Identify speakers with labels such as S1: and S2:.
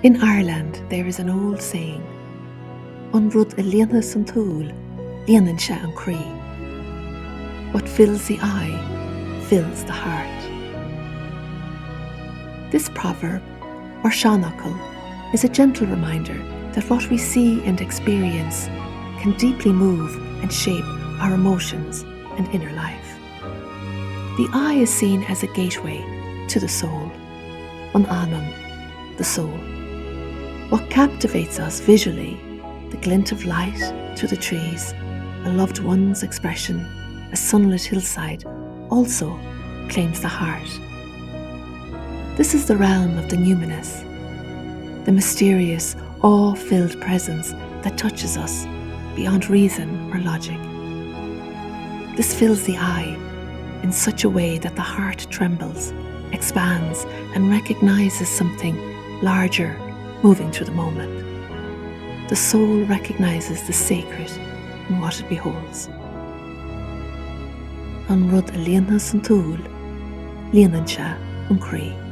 S1: In Ireland, there is an old saying, An rud a líonadh san túil, líonainn sé an crí. What fills the eye, fills the heart. This proverb, or seanachal, is a gentle reminder that what we see and experience can deeply move and shape our emotions and inner life. The eye is seen as a gateway to the soul, an anam, the soul. What captivates us visually, the glint of light through the trees, a loved one's expression, a sunlit hillside, also claims the heart. This is the realm of the numinous, the mysterious, awe-filled presence that touches us beyond reason or logic. This fills the eye in such a way that the heart trembles, expands, and recognizes something larger moving through the moment. The soul recognizes the sacred in what it beholds. An rud a líonadh san túil, líonainn sé an crí.